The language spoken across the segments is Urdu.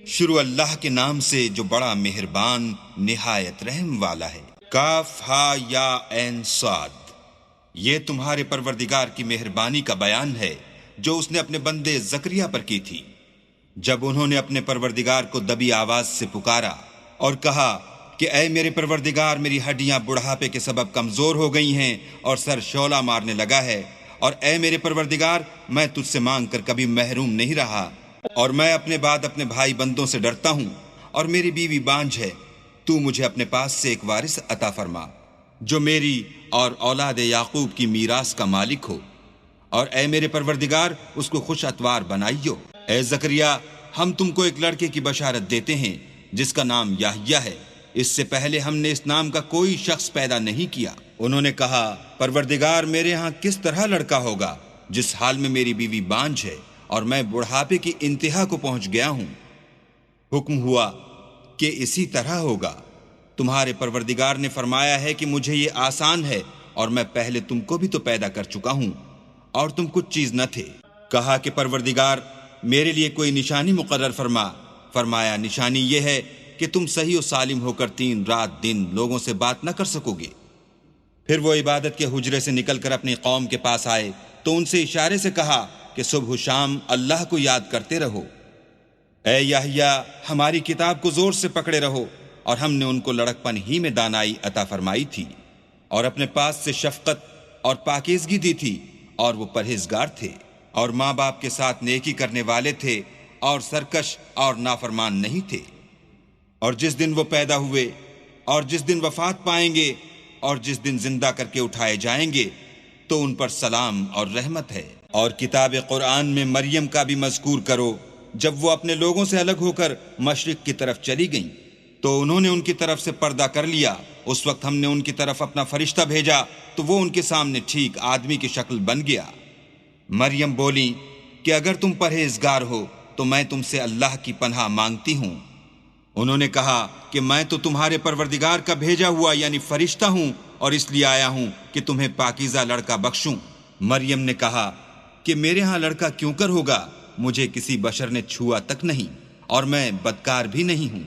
شروع اللہ کے نام سے جو بڑا مہربان نہایت رحم والا ہے۔ کاف ہا یا عین صاد، یہ تمہارے پروردگار کی مہربانی کا بیان ہے جو اس نے اپنے بندے زکریا پر کی تھی، جب انہوں نے اپنے پروردگار کو دبی آواز سے پکارا اور کہا کہ اے میرے پروردگار، میری ہڈیاں بڑھاپے کے سبب کمزور ہو گئی ہیں اور سر شعلہ مارنے لگا ہے، اور اے میرے پروردگار، میں تجھ سے مانگ کر کبھی محروم نہیں رہا، اور میں اپنے بعد اپنے بھائی بندوں سے ڈرتا ہوں، اور میری بیوی بانجھ ہے۔ تو مجھے اپنے پاس سے ایک وارث عطا فرما جو میری اور اولاد یعقوب کی میراث کا مالک ہو، اور اے میرے پروردگار، اس کو خوش اتوار بنائیو۔ اے زکریا، ہم تم کو ایک لڑکے کی بشارت دیتے ہیں جس کا نام یحییٰ ہے، اس سے پہلے ہم نے اس نام کا کوئی شخص پیدا نہیں کیا۔ انہوں نے کہا، پروردگار، میرے ہاں کس طرح لڑکا ہوگا جس حال میں میری بیوی بانجھ ہے اور میں بڑھاپے کی انتہا کو پہنچ گیا ہوں؟ حکم ہوا کہ اسی طرح ہوگا۔ تمہارے پروردگار نے فرمایا ہے کہ مجھے یہ آسان ہے، اور میں پہلے تم کو بھی تو پیدا کر چکا ہوں اور تم کچھ چیز نہ تھے۔ کہا کہ پروردگار، میرے لیے کوئی نشانی مقرر فرما۔ فرمایا، نشانی یہ ہے کہ تم صحیح و سالم ہو کر 3 رات دن لوگوں سے بات نہ کر سکو گے۔ پھر وہ عبادت کے حجرے سے نکل کر اپنی قوم کے پاس آئے تو ان سے اشارے سے کہا کہ صبح و شام اللہ کو یاد کرتے رہو۔ اے یحییٰ، ہماری کتاب کو زور سے پکڑے رہو، اور ہم نے ان کو لڑکپن ہی میں دانائی عطا فرمائی تھی، اور اپنے پاس سے شفقت اور پاکیزگی دی تھی، اور وہ پرہیزگار تھے اور ماں باپ کے ساتھ نیکی کرنے والے تھے، اور سرکش اور نافرمان نہیں تھے۔ اور جس دن وہ پیدا ہوئے، اور جس دن وفات پائیں گے، اور جس دن زندہ کر کے اٹھائے جائیں گے، تو ان پر سلام اور رحمت ہے۔ اور کتاب قرآن میں مریم کا بھی مذکور کرو، جب وہ اپنے لوگوں سے الگ ہو کر مشرق کی طرف چلی گئیں تو انہوں نے ان کی طرف سے پردہ کر لیا۔ اس وقت ہم نے ان کی طرف اپنا فرشتہ بھیجا تو وہ ان کے سامنے ٹھیک آدمی کی شکل بن گیا۔ مریم بولی کہ اگر تم پرہیزگار ہو تو میں تم سے اللہ کی پناہ مانگتی ہوں۔ انہوں نے کہا کہ میں تو تمہارے پروردگار کا بھیجا ہوا یعنی فرشتہ ہوں، اور اس لیے آیا ہوں کہ تمہیں پاکیزہ لڑکا بخشوں۔ مریم نے کہا کہ میرے ہاں لڑکا کیوں کر ہوگا؟ مجھے کسی بشر نے چھوا تک نہیں، اور میں بدکار بھی نہیں ہوں۔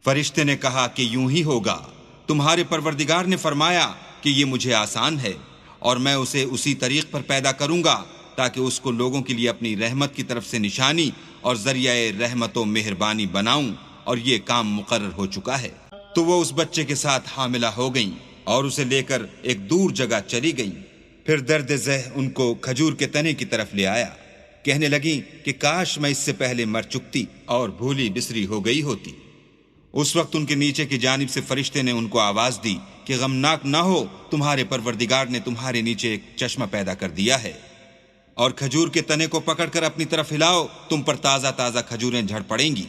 فرشتے نے کہا کہ یوں ہی ہوگا، تمہارے پروردگار نے فرمایا کہ یہ مجھے آسان ہے، اور میں اسے اسی طریق پر پیدا کروں گا تاکہ اس کو لوگوں کے لیے اپنی رحمت کی طرف سے نشانی اور ذریعہ رحمت و مہربانی بناؤں، اور یہ کام مقرر ہو چکا ہے۔ تو وہ اس بچے کے ساتھ حاملہ ہو گئیں اور اسے لے کر ایک دور جگہ چلی گئیں۔ پھر درد ذہ ان کو کھجور کے تنے کی طرف لے آیا، کہنے لگیں کہ کاش میں اس سے پہلے مر چکتی اور بھولی بسری ہو گئی ہوتی۔ اس وقت ان کے نیچے کی جانب سے فرشتے نے ان کو آواز دی کہ غمناک نہ ہو، تمہارے پروردگار نے تمہارے نیچے ایک چشمہ پیدا کر دیا ہے، اور کھجور کے تنے کو پکڑ کر اپنی طرف ہلاؤ، تم پر تازہ تازہ کھجوریں جھڑ پڑیں گی،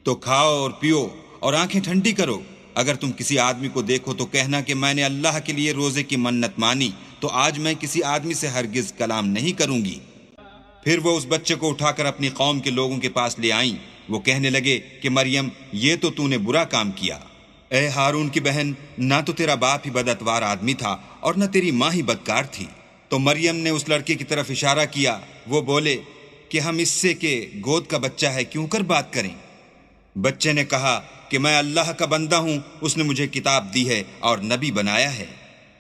تو کھاؤ اور پیو اور آنکھیں ٹھنڈی کرو۔ اگر تم کسی آدمی کو دیکھو تو کہنا کہ میں نے اللہ کے لیے روزے کی منت مانی، تو آج میں کسی آدمی سے ہرگز کلام نہیں کروں گی۔ پھر وہ اس بچے کو اٹھا کر اپنی قوم کے لوگوں کے پاس لے آئیں۔ وہ کہنے لگے کہ مریم، یہ تو نے برا کام کیا۔ اے ہارون کی بہن، نہ تو تیرا باپ ہی بداتوار آدمی تھا اور نہ تیری ماں ہی بدکار تھی۔ تو مریم نے اس لڑکے کی طرف اشارہ کیا۔ وہ بولے کہ ہم اس سے کہ گود کا بچہ ہے کیوں کر بات کریں؟ بچے نے کہا کہ میں اللہ کا بندہ ہوں، اس نے مجھے کتاب دی ہے اور نبی بنایا ہے،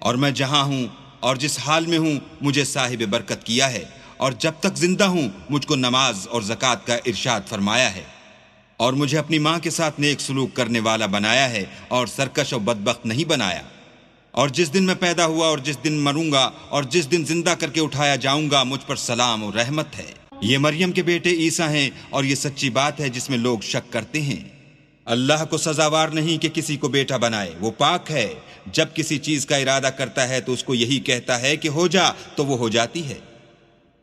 اور میں جہاں ہوں اور جس حال میں ہوں مجھے صاحب برکت کیا ہے، اور جب تک زندہ ہوں مجھ کو نماز اور زکوٰۃ کا ارشاد فرمایا ہے، اور مجھے اپنی ماں کے ساتھ نیک سلوک کرنے والا بنایا ہے اور سرکش اور بدبخت نہیں بنایا۔ اور جس دن میں پیدا ہوا اور جس دن مروں گا اور جس دن زندہ کر کے اٹھایا جاؤں گا، مجھ پر سلام اور رحمت ہے۔ یہ مریم کے بیٹے عیسیٰ ہیں، اور یہ سچی بات ہے جس میں لوگ شک کرتے ہیں۔ اللہ کو سزاوار نہیں کہ کسی کو بیٹا بنائے، وہ پاک ہے۔ جب کسی چیز کا ارادہ کرتا ہے تو اس کو یہی کہتا ہے کہ ہو جا، تو وہ ہو جاتی ہے۔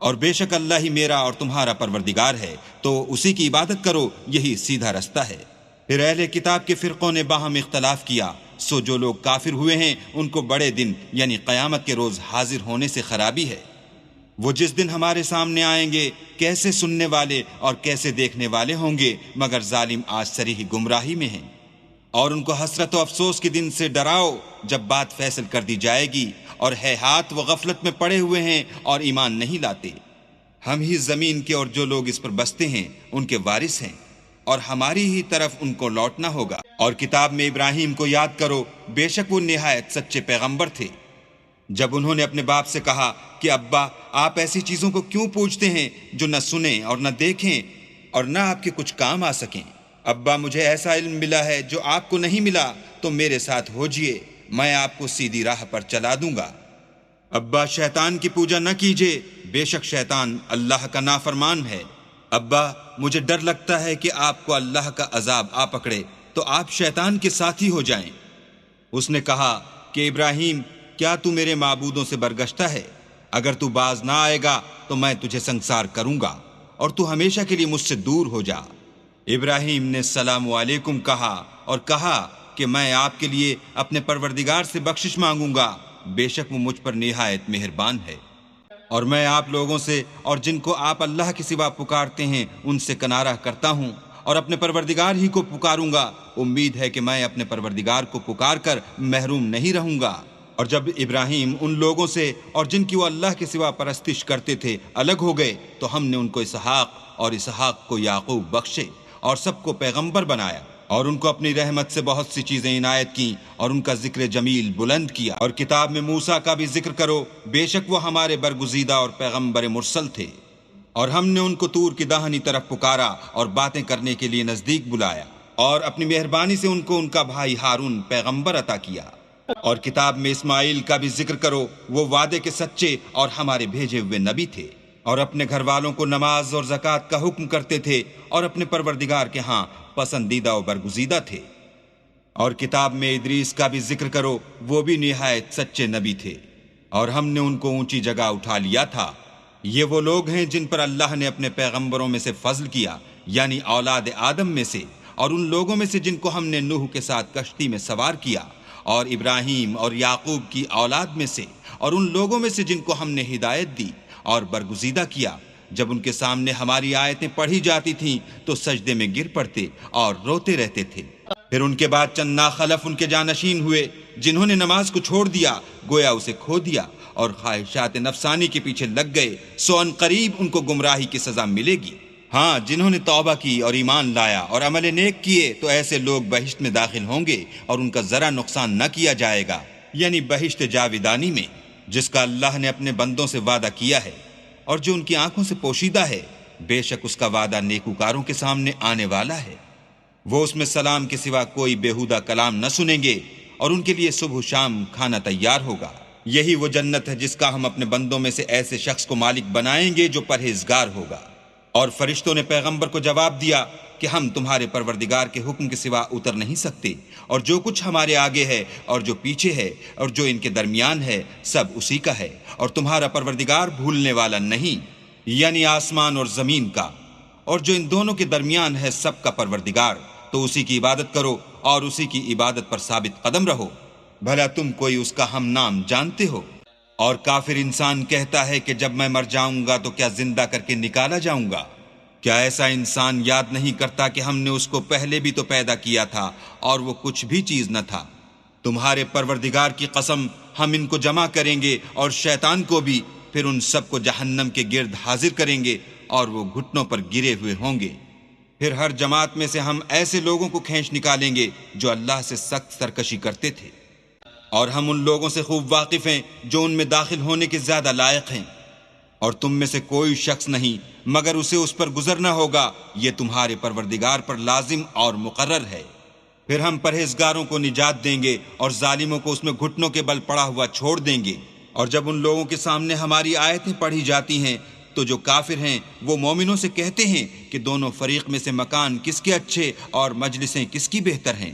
اور بے شک اللہ ہی میرا اور تمہارا پروردگار ہے، تو اسی کی عبادت کرو، یہی سیدھا رستہ ہے۔ پھر اہل کتاب کے فرقوں نے باہم اختلاف کیا، سو جو لوگ کافر ہوئے ہیں ان کو بڑے دن یعنی قیامت کے روز حاضر ہونے سے خرابی ہے۔ وہ جس دن ہمارے سامنے آئیں گے کیسے سننے والے اور کیسے دیکھنے والے ہوں گے، مگر ظالم آج صریح گمراہی میں ہیں۔ اور ان کو حسرت و افسوس کے دن سے ڈراؤ جب بات فیصل کر دی جائے گی، اور ہیہات وہ غفلت میں پڑے ہوئے ہیں اور ایمان نہیں لاتے۔ ہم ہی زمین کے اور جو لوگ اس پر بستے ہیں ان کے وارث ہیں، اور ہماری ہی طرف ان کو لوٹنا ہوگا۔ اور کتاب میں ابراہیم کو یاد کرو، بے شک وہ نہایت سچے پیغمبر تھے۔ جب انہوں نے اپنے باپ سے کہا کہ ابا، آپ ایسی چیزوں کو کیوں پوچھتے ہیں جو نہ سنیں اور نہ دیکھیں اور نہ آپ کے کچھ کام آ سکیں؟ ابا، مجھے ایسا علم ملا ہے جو آپ کو نہیں ملا، تو میرے ساتھ ہوجئے، میں آپ کو سیدھی راہ پر چلا دوں گا۔ ابا، شیطان کی پوجا نہ کیجیے، بے شک شیطان اللہ کا نافرمان ہے۔ ابا، مجھے ڈر لگتا ہے کہ آپ کو اللہ کا عذاب آ پکڑے تو آپ شیطان کے ساتھی ہو جائیں۔ اس نے کہا کہ ابراہیم، کیا تو میرے معبودوں سے برگشتہ ہے؟ اگر تو باز نہ آئے گا تو میں تجھے سنسار کروں گا اور تو ہمیشہ کے لیے مجھ سے دور ہو جا۔ ابراہیم نے السلام علیکم کہا اور کہا کہ میں آپ کے لیے اپنے پروردگار سے بخشش مانگوں گا، بے شک وہ مجھ پر نہایت مہربان ہے۔ اور میں آپ لوگوں سے اور جن کو آپ اللہ کے سوا پکارتے ہیں ان سے کنارہ کرتا ہوں اور اپنے پروردگار ہی کو پکاروں گا۔ امید ہے کہ میں اپنے پروردگار کو پکار کر محروم نہیں رہوں گا۔ اور جب ابراہیم ان لوگوں سے اور جن کی وہ اللہ کے سوا پرستش کرتے تھے الگ ہو گئے تو ہم نے ان کو اسحاق اور اسحاق کو یعقوب بخشے اور سب کو پیغمبر بنایا اور ان کو اپنی رحمت سے بہت سی چیزیں عنایت کیں اور ان کا ذکر جمیل بلند کیا۔ اور کتاب میں موسیٰ کا بھی ذکر کرو، بے شک وہ ہمارے برگزیدہ اور پیغمبر مرسل تھے، اور ہم نے ان کو طور کی داہنی طرف پکارا اور باتیں کرنے کے لیے نزدیک بلایا، اور اپنی مہربانی سے ان کو ان کا بھائی ہارون پیغمبر عطا کیا۔ اور کتاب میں اسماعیل کا بھی ذکر کرو، وہ وعدے کے سچے اور ہمارے بھیجے ہوئے نبی تھے، اور اپنے گھر والوں کو نماز اور زکوٰۃ کا حکم کرتے تھے اور اپنے پروردگار کے ہاں پسندیدہ و برگزیدہ تھے۔ اور کتاب میں ادریس کا بھی ذکر کرو، وہ بھی نہایت سچے نبی تھے، اور ہم نے ان کو اونچی جگہ اٹھا لیا تھا۔ یہ وہ لوگ ہیں جن پر اللہ نے اپنے پیغمبروں میں سے فضل کیا، یعنی اولاد آدم میں سے، اور ان لوگوں میں سے جن کو ہم نے نوح کے ساتھ کشتی میں سوار کیا، اور ابراہیم اور یعقوب کی اولاد میں سے، اور ان لوگوں میں سے جن کو ہم نے ہدایت دی اور برگزیدہ کیا۔ جب ان کے سامنے ہماری آیتیں پڑھی جاتی تھیں تو سجدے میں گر پڑتے اور روتے رہتے تھے۔ پھر ان کے بعد چند ناخلف ان کے جانشین ہوئے جنہوں نے نماز کو چھوڑ دیا، گویا اسے کھو دیا، اور خواہشات نفسانی کے پیچھے لگ گئے، سو ان قریب ان کو گمراہی کی سزا ملے گی۔ ہاں، جنہوں نے توبہ کی اور ایمان لایا اور عمل نیک کیے تو ایسے لوگ بہشت میں داخل ہوں گے اور ان کا ذرا نقصان نہ کیا جائے گا، یعنی بہشت جاودانی میں، جس کا اللہ نے اپنے بندوں سے وعدہ کیا ہے اور جو ان کی آنکھوں سے پوشیدہ ہے۔ بے شک اس کا وعدہ نیکوکاروں کے سامنے آنے والا ہے۔ وہ اس میں سلام کے سوا کوئی بیہودہ کلام نہ سنیں گے، اور ان کے لیے صبح و شام کھانا تیار ہوگا۔ یہی وہ جنت ہے جس کا ہم اپنے بندوں میں سے ایسے شخص کو مالک بنائیں گے جو پرہیزگار ہوگا۔ اور فرشتوں نے پیغمبر کو جواب دیا کہ ہم تمہارے پروردگار کے حکم کے سوا اتر نہیں سکتے، اور جو کچھ ہمارے آگے ہے اور جو پیچھے ہے اور جو ان کے درمیان ہے سب اسی کا ہے، اور تمہارا پروردگار بھولنے والا نہیں، یعنی آسمان اور زمین کا اور جو ان دونوں کے درمیان ہے سب کا پروردگار۔ تو اسی کی عبادت کرو اور اسی کی عبادت پر ثابت قدم رہو، بھلا تم کوئی اس کا ہم نام جانتے ہو؟ اور کافر انسان کہتا ہے کہ جب میں مر جاؤں گا تو کیا زندہ کر کے نکالا جاؤں گا؟ کیا ایسا انسان یاد نہیں کرتا کہ ہم نے اس کو پہلے بھی تو پیدا کیا تھا اور وہ کچھ بھی چیز نہ تھا؟ تمہارے پروردگار کی قسم، ہم ان کو جمع کریں گے اور شیطان کو بھی، پھر ان سب کو جہنم کے گرد حاضر کریں گے اور وہ گھٹنوں پر گرے ہوئے ہوں گے۔ پھر ہر جماعت میں سے ہم ایسے لوگوں کو کھینچ نکالیں گے جو اللہ سے سخت سرکشی کرتے تھے، اور ہم ان لوگوں سے خوب واقف ہیں جو ان میں داخل ہونے کے زیادہ لائق ہیں، اور تم میں سے کوئی شخص نہیں مگر اسے اس پر گزرنا ہوگا، یہ تمہارے پروردگار پر لازم اور مقرر ہے۔ پھر ہم پرہیزگاروں کو نجات دیں گے اور ظالموں کو اس میں گھٹنوں کے بل پڑا ہوا چھوڑ دیں گے۔ اور جب ان لوگوں کے سامنے ہماری آیتیں پڑھی جاتی ہیں تو جو کافر ہیں وہ مومنوں سے کہتے ہیں کہ دونوں فریق میں سے مکان کس کے اچھے اور مجلسیں کس کی بہتر ہیں،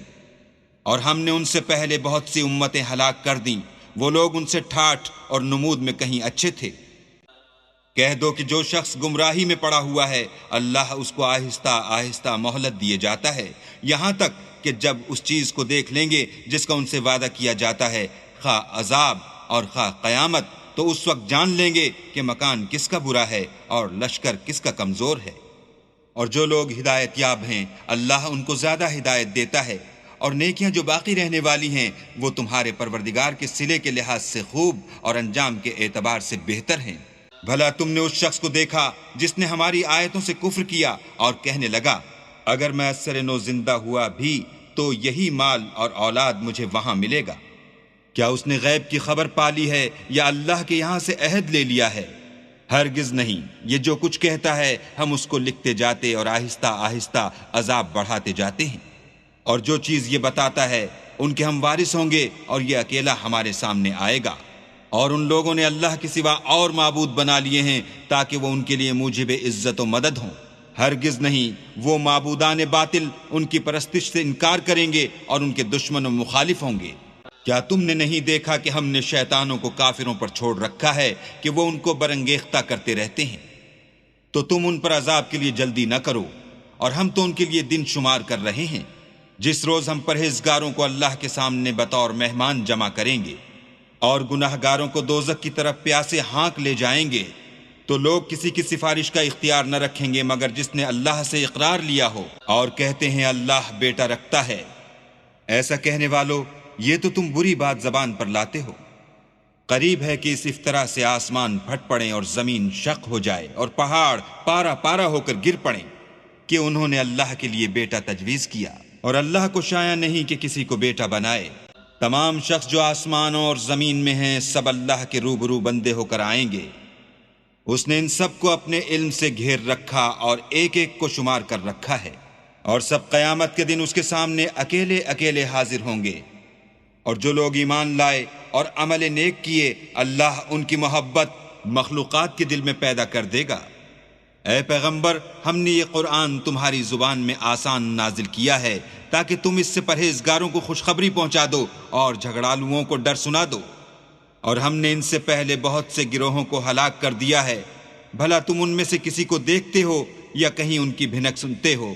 اور ہم نے ان سے پہلے بہت سی امتیں ہلاک کر دیں، وہ لوگ ان سے ٹھاٹھ اور نمود میں کہیں اچھے تھے۔ کہہ دو کہ جو شخص گمراہی میں پڑا ہوا ہے اللہ اس کو آہستہ آہستہ مہلت دیے جاتا ہے، یہاں تک کہ جب اس چیز کو دیکھ لیں گے جس کا ان سے وعدہ کیا جاتا ہے، خواہ عذاب اور خواہ قیامت، تو اس وقت جان لیں گے کہ مکان کس کا برا ہے اور لشکر کس کا کمزور ہے۔ اور جو لوگ ہدایت یاب ہیں اللہ ان کو زیادہ ہدایت دیتا ہے، اور نیکیاں جو باقی رہنے والی ہیں وہ تمہارے پروردگار کے صلے کے لحاظ سے خوب اور انجام کے اعتبار سے بہتر ہیں۔ بھلا تم نے اس شخص کو دیکھا جس نے ہماری آیتوں سے کفر کیا اور کہنے لگا اگر میں اثر نو زندہ ہوا بھی تو یہی مال اور اولاد مجھے وہاں ملے گا۔ کیا اس نے غیب کی خبر پالی ہے یا اللہ کے یہاں سے عہد لے لیا ہے؟ ہرگز نہیں، یہ جو کچھ کہتا ہے ہم اس کو لکھتے جاتے اور آہستہ آہستہ عذاب بڑھاتے جاتے ہیں۔ اور جو چیز یہ بتاتا ہے ان کے ہم وارث ہوں گے اور یہ اکیلا ہمارے سامنے آئے گا۔ اور ان لوگوں نے اللہ کے سوا اور معبود بنا لیے ہیں تاکہ وہ ان کے لیے موجب عزت و مدد ہوں۔ ہرگز نہیں، وہ معبودان باطل ان کی پرستش سے انکار کریں گے اور ان کے دشمن و مخالف ہوں گے۔ کیا تم نے نہیں دیکھا کہ ہم نے شیطانوں کو کافروں پر چھوڑ رکھا ہے کہ وہ ان کو برنگیختہ کرتے رہتے ہیں؟ تو تم ان پر عذاب کے لیے جلدی نہ کرو، اور ہم تو ان کے لیے دن شمار کر رہے ہیں، جس روز ہم پرہیزگاروں کو اللہ کے سامنے بطور مہمان جمع کریں گے اور گناہگاروں کو دوزخ کی طرف پیاسے ہانک لے جائیں گے، تو لوگ کسی کی سفارش کا اختیار نہ رکھیں گے مگر جس نے اللہ سے اقرار لیا ہو، اور کہتے ہیں اللہ بیٹا رکھتا ہے۔ ایسا کہنے والو، یہ تو تم بری بات زبان پر لاتے ہو۔ قریب ہے کہ اس افطرا سے آسمان پھٹ پڑیں اور زمین شق ہو جائے اور پہاڑ پارا پارا ہو کر گر پڑیں کہ انہوں نے اللہ کے لیے بیٹا تجویز کیا، اور اللہ کو شایع نہیں کہ کسی کو بیٹا بنائے۔ تمام شخص جو آسمانوں اور زمین میں ہیں سب اللہ کے روبرو بندے ہو کر آئیں گے۔ اس نے ان سب کو اپنے علم سے گھیر رکھا اور ایک ایک کو شمار کر رکھا ہے، اور سب قیامت کے دن اس کے سامنے اکیلے اکیلے حاضر ہوں گے۔ اور جو لوگ ایمان لائے اور عمل نیک کیے، اللہ ان کی محبت مخلوقات کے دل میں پیدا کر دے گا۔ اے پیغمبر، ہم نے یہ قرآن تمہاری زبان میں آسان نازل کیا ہے تاکہ تم اس سے پرہیزگاروں کو خوشخبری پہنچا دو اور جھگڑالوؤں کو ڈر سنا دو۔ اور ہم نے ان سے پہلے بہت سے گروہوں کو ہلاک کر دیا ہے، بھلا تم ان میں سے کسی کو دیکھتے ہو یا کہیں ان کی بھنک سنتے ہو؟